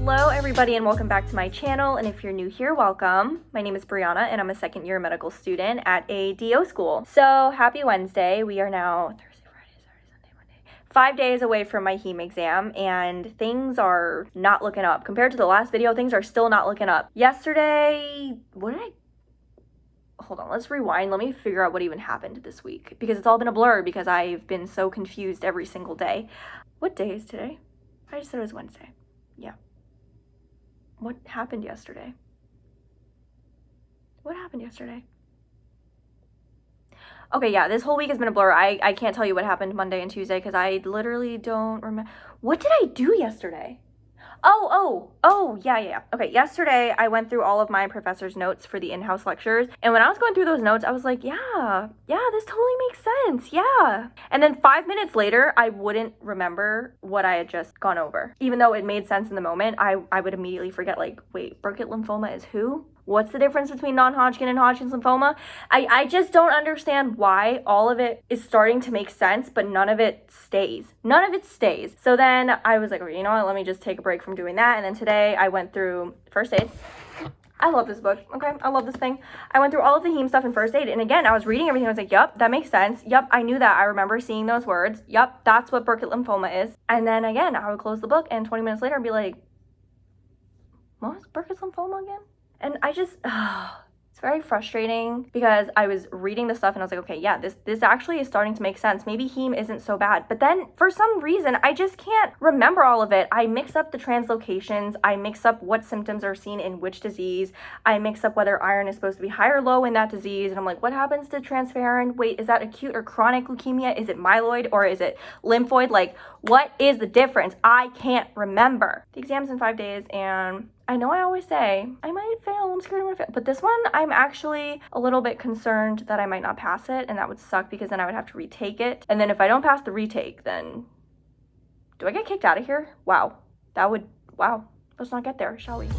Hello everybody and welcome back to my channel, and if you're new here, welcome. My name is b.eeana and I'm a second year medical student at a DO school. So happy Wednesday. We are now Thursday, Friday, Saturday, Sunday, Monday, 5 days away from my heme exam, and things are not looking up. Compared to the last video, things are still not looking up. Yesterday, hold on, let's rewind. Let me figure out what even happened this week, because it's all been a blur because I've been so confused every single day. What day is today? I just said it was Wednesday. Yeah. What happened yesterday? What happened yesterday? Okay, yeah, this whole week has been a blur. I can't tell you what happened Monday and Tuesday because I literally don't remember. What did I do yesterday? Yeah. Okay, yesterday I went through all of my professor's notes for the in-house lectures, and when I was going through those notes, I was like, yeah, this totally makes sense, yeah. And then 5 minutes later, I wouldn't remember what I had just gone over. Even though it made sense in the moment, I would immediately forget, like, wait, Burkitt lymphoma is who? What's the difference between non-Hodgkin and Hodgkin's lymphoma? I just don't understand why all of it is starting to make sense, but none of it stays. None of it stays. So then I was like, okay, you know what? Let me just take a break from doing that. And then today I went through first aid. I love this book, okay? I love this thing. I went through all of the heme stuff in first aid. And again, I was reading everything. I was like, yup, that makes sense. Yup, I knew that. I remember seeing those words. Yup, that's what Burkitt lymphoma is. And then again, I would close the book and 20 minutes later I'd be like, what was Burkitt's lymphoma again? And I just, it's very frustrating because I was reading the stuff and I was like, okay, yeah, this actually is starting to make sense. Maybe heme isn't so bad. But then for some reason, I just can't remember all of it. I mix up the translocations. I mix up what symptoms are seen in which disease. I mix up whether iron is supposed to be high or low in that disease. And I'm like, what happens to transferrin? Wait, is that acute or chronic leukemia? Is it myeloid or is it lymphoid? Like, what is the difference? I can't remember. The exam's in 5 days, and I know I always say, I might fail, I'm scared I'm gonna fail. But this one, I'm actually a little bit concerned that I might not pass it, and that would suck because then I would have to retake it. And then if I don't pass the retake, then do I get kicked out of here? Wow. Let's not get there, shall we?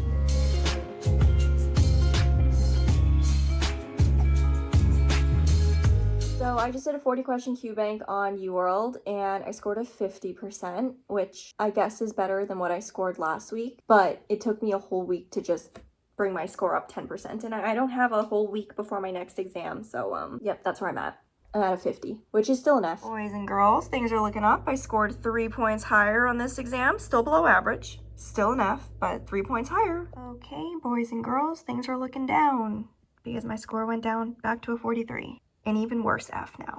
So I just did a 40-question Q bank on UWorld, and I scored a 50%, which I guess is better than what I scored last week, but it took me a whole week to just bring my score up 10%, and I don't have a whole week before my next exam, so yep, that's where I'm at. I'm at a 50, which is still enough. Boys and girls, things are looking up. I scored 3 points higher on this exam, still below average. Still enough, but 3 points higher. Okay, boys and girls, things are looking down because my score went down back to a 43. An even worse F now.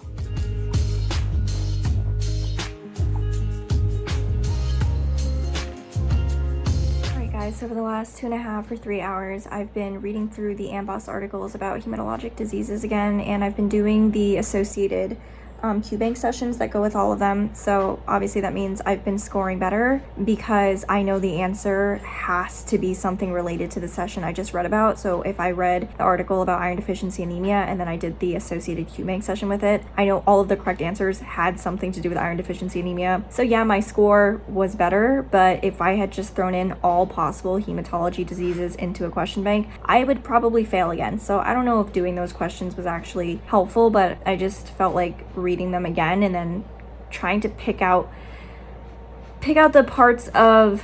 Alright guys, so for the last 2.5 or 3 hours, I've been reading through the AMBOSS articles about hematologic diseases again, and I've been doing the associated Q bank sessions that go with all of them. So obviously that means I've been scoring better because I know the answer has to be something related to the session I just read about. So if I read the article about iron deficiency anemia and then I did the associated Q bank session with it, I know all of the correct answers had something to do with iron deficiency anemia. So yeah, my score was better, but if I had just thrown in all possible hematology diseases into a question bank, I would probably fail again. So I don't know if doing those questions was actually helpful, but I just felt like reading them again and then trying to pick out the parts of,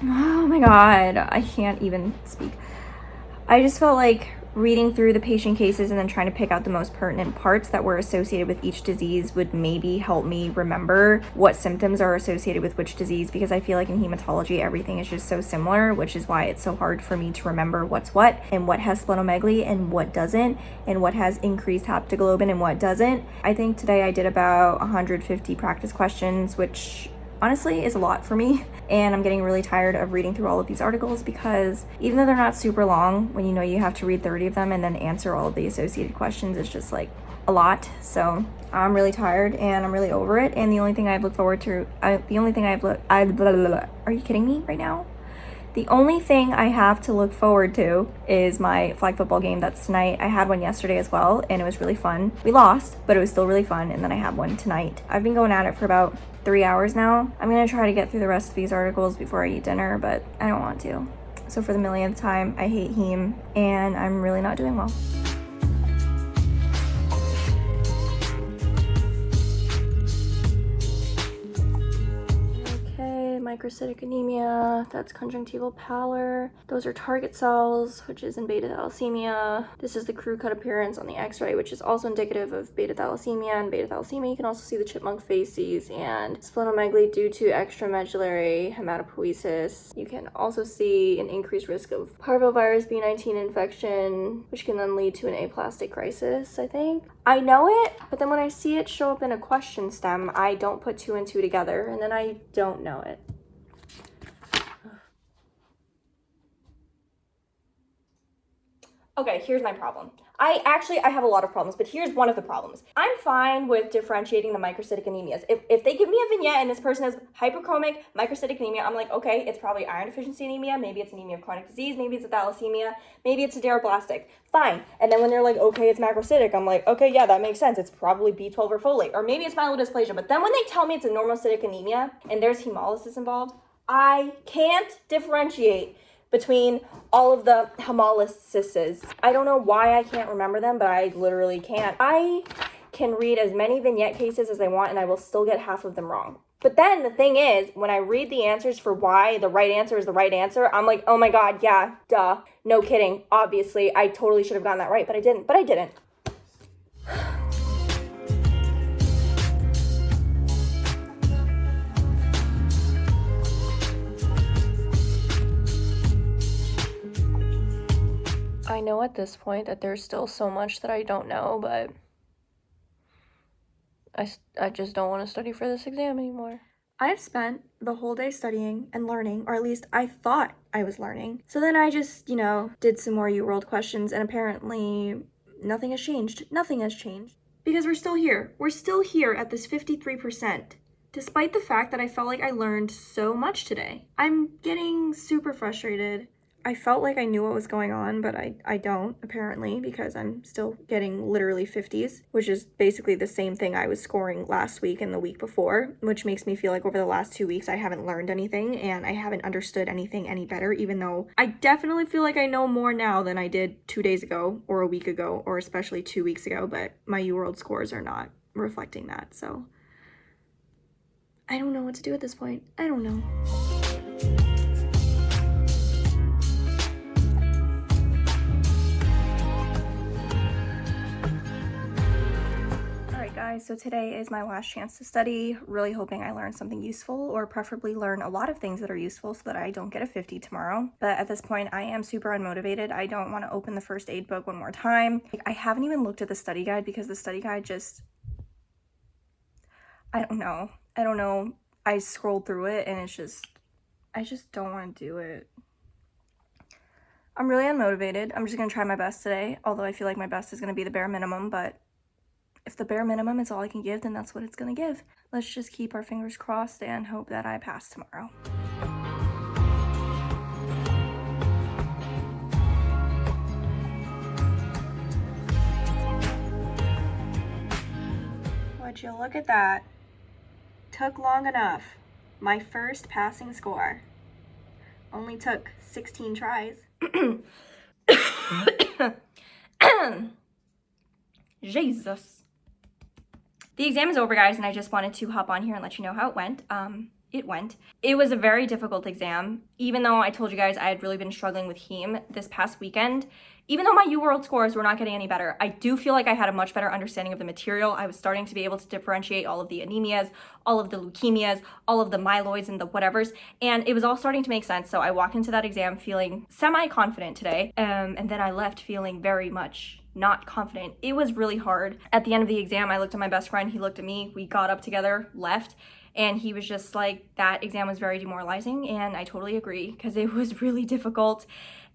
oh my god, I can't even speak. I just felt like reading through the patient cases and then trying to pick out the most pertinent parts that were associated with each disease would maybe help me remember what symptoms are associated with which disease, because I feel like in hematology everything is just so similar, which is why it's so hard for me to remember what's what and what has splenomegaly and what doesn't, and what has increased haptoglobin and what doesn't. I think today I did about 150 practice questions, which honestly is a lot for me, and I'm getting really tired of reading through all of these articles because even though they're not super long, when you know you have to read 30 of them and then answer all of the associated questions, it's just like a lot. So I'm really tired and I'm really over it, and the only thing I've looked forward to, are you kidding me right now? The only thing I have to look forward to is my flag football game that's tonight. I had one yesterday as well, and it was really fun. We lost, but it was still really fun, and then I have one tonight. I've been going at it for about 3 hours now. I'm gonna try to get through the rest of these articles before I eat dinner, but I don't want to. So for the millionth time, I hate heme, and I'm really not doing well. microcytic anemia, that's conjunctival pallor. Those are target cells, which is in beta thalassemia. This is the crew cut appearance on the x-ray, which is also indicative of beta thalassemia. And beta thalassemia, you can also see the chipmunk facies and splenomegaly due to extramedullary hematopoiesis. You can also see an increased risk of parvovirus B19 infection, which can then lead to an aplastic crisis, I think. I know it, but then when I see it show up in a question stem, I don't put 2 and 2 together, and then I don't know it. Okay, here's my problem. I have a lot of problems, but here's one of the problems. I'm fine with differentiating the microcytic anemias. If they give me a vignette and this person has hyperchromic microcytic anemia, I'm like, okay, it's probably iron deficiency anemia, maybe it's anemia of chronic disease, maybe it's a thalassemia, maybe it's a sideroblastic. Fine. And then when they're like, okay, it's macrocytic, I'm like, okay, yeah, that makes sense. It's probably B12 or folate, or maybe it's myelodysplasia. But then when they tell me it's a normocytic anemia and there's hemolysis involved, I can't differentiate between all of the hemolyses. I don't know why I can't remember them, but I literally can't. I can read as many vignette cases as I want and I will still get half of them wrong. But then the thing is, when I read the answers for why the right answer is the right answer, I'm like, oh my God, yeah, duh, no kidding. Obviously, I totally should have gotten that right, but I didn't. I know at this point that there's still so much that I don't know, but I just don't want to study for this exam anymore. I've spent the whole day studying and learning, or at least I thought I was learning. So then I just, did some more UWorld questions, and apparently nothing has changed. Nothing has changed. Because we're still here. We're still here at this 53%. Despite the fact that I felt like I learned so much today. I'm getting super frustrated. I felt like I knew what was going on, but I don't, apparently, because I'm still getting literally 50s, which is basically the same thing I was scoring last week and the week before, which makes me feel like over the last 2 weeks I haven't learned anything and I haven't understood anything any better, even though I definitely feel like I know more now than I did 2 days ago or a week ago or especially 2 weeks ago, but my UWorld scores are not reflecting that, so I don't know what to do at this point. I don't know. Guys, so today is my last chance to study, really hoping I learn something useful or preferably learn a lot of things that are useful so that I don't get a 50 tomorrow. But at this point, I am super unmotivated. I don't want to open the first aid book one more time. I haven't even looked at the study guide because the study guide just, I don't know. I scrolled through it and I just don't want to do it. I'm really unmotivated. I'm just going to try my best today, although I feel like my best is going to be the bare minimum, but if the bare minimum is all I can give, then that's what it's gonna give. Let's just keep our fingers crossed and hope that I pass tomorrow. Would you look at that? Took long enough. My first passing score. Only took 16 tries. Jesus. The exam is over, guys, and I just wanted to hop on here and let you know how it went. It was a very difficult exam, even though I told you guys I had really been struggling with heme this past weekend. Even though my UWorld scores were not getting any better, I do feel like I had a much better understanding of the material. I was starting to be able to differentiate all of the anemias, all of the leukemias, all of the myeloids and the whatevers, and it was all starting to make sense. So I walked into that exam feeling semi-confident today, and then I left feeling very much not confident. It was really hard. At the end of the exam, I looked at my best friend, he looked at me, we got up together, left, and he was just like, that exam was very demoralizing, and I totally agree, because it was really difficult.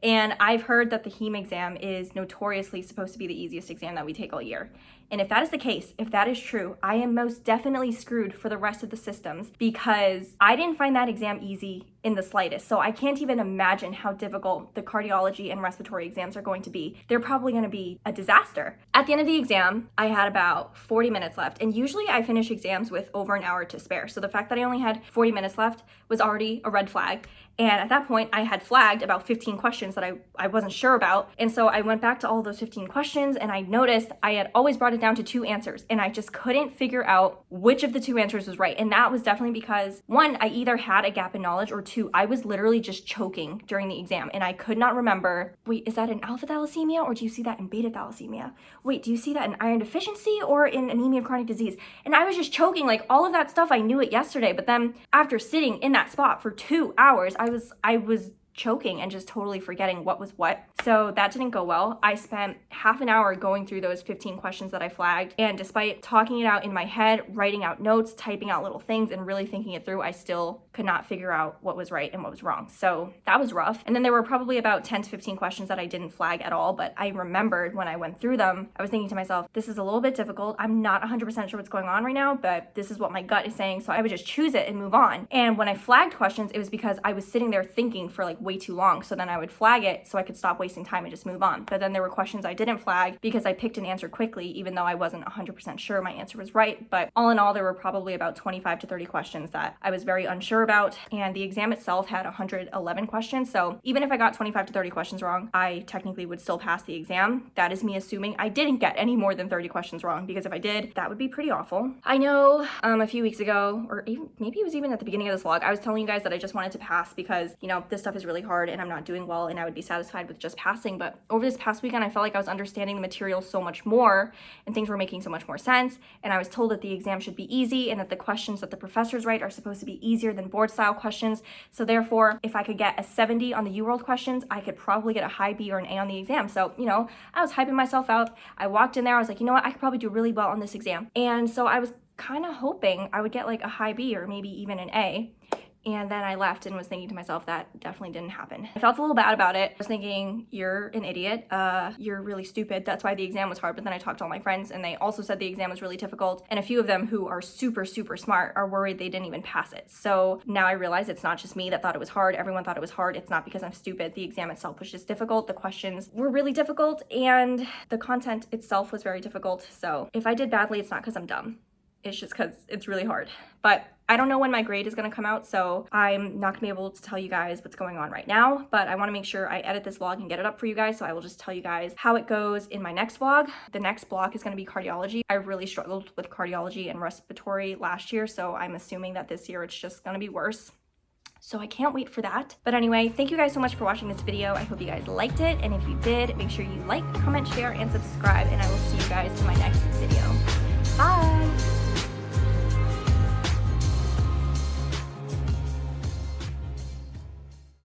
And I've heard that the heme exam is notoriously supposed to be the easiest exam that we take all year. And if that is the case, if that is true, I am most definitely screwed for the rest of the systems because I didn't find that exam easy in the slightest. So I can't even imagine how difficult the cardiology and respiratory exams are going to be. They're probably going to be a disaster. At the end of the exam, I had about 40 minutes left. And usually I finish exams with over an hour to spare. So the fact that I only had 40 minutes left was already a red flag. And at that point, I had flagged about 15 questions questions that I wasn't sure about. And so I went back to all those 15 questions and I noticed I had always brought it down to 2 answers and I just couldn't figure out which of the 2 answers was right. And that was definitely because 1, I either had a gap in knowledge, or 2, I was literally just choking during the exam and I could not remember, wait, is that in alpha thalassemia or do you see that in beta thalassemia? Wait, do you see that in iron deficiency or in anemia of chronic disease? And I was just choking, like all of that stuff. I knew it yesterday, but then after sitting in that spot for 2 hours, I was choking and just totally forgetting what was what. So that didn't go well. I spent half an hour going through those 15 questions that I flagged, and despite talking it out in my head, writing out notes, typing out little things, and really thinking it through, I still could not figure out what was right and what was wrong. So that was rough. And then there were probably about 10 to 15 questions that I didn't flag at all, but I remembered when I went through them, I was thinking to myself, this is a little bit difficult. I'm not 100% sure what's going on right now, but this is what my gut is saying. So I would just choose it and move on. And when I flagged questions, it was because I was sitting there thinking for like way too long. So then I would flag it so I could stop wasting time and just move on. But then there were questions I didn't flag because I picked an answer quickly, even though I wasn't 100% sure my answer was right. But all in all, there were probably about 25 to 30 questions that I was very unsure about. And the exam itself had 111 questions. So even if I got 25 to 30 questions wrong, I technically would still pass the exam. That is me assuming I didn't get any more than 30 questions wrong, because if I did, that would be pretty awful. I know a few weeks ago, or even, maybe it was even at the beginning of this vlog, I was telling you guys that I just wanted to pass because, you know, this stuff is really hard and I'm not doing well and I would be satisfied with just passing. But over this past weekend, I felt like I was understanding the material so much more and things were making so much more sense. And I was told that the exam should be easy and that the questions that the professors write are supposed to be easier than board style questions. So therefore, if I could get a 70 on the UWorld questions, I could probably get a high B or an A on the exam. So, you know, I was hyping myself out. I walked in there, I was like, you know what, I could probably do really well on this exam. And so I was kind of hoping I would get like a high B or maybe even an A. And then I left and was thinking to myself, that definitely didn't happen. I felt a little bad about it. I was thinking, you're an idiot. You're really stupid. That's why the exam was hard. But then I talked to all my friends and they also said the exam was really difficult. And a few of them who are super, super smart are worried they didn't even pass it. So now I realize it's not just me that thought it was hard. Everyone thought it was hard. It's not because I'm stupid. The exam itself was just difficult. The questions were really difficult and the content itself was very difficult. So if I did badly, it's not because I'm dumb. It's just because it's really hard. But I don't know when my grade is going to come out, so I'm not going to be able to tell you guys what's going on right now, but I want to make sure I edit this vlog and get it up for you guys, so I will just tell you guys how it goes in my next vlog. The next block is going to be cardiology. I really struggled with cardiology and respiratory last year, so I'm assuming that this year it's just going to be worse. So I can't wait for that. But anyway, thank you guys so much for watching this video. I hope you guys liked it, and if you did, make sure you like, comment, share, and subscribe, and I will see you guys in my next video. Bye!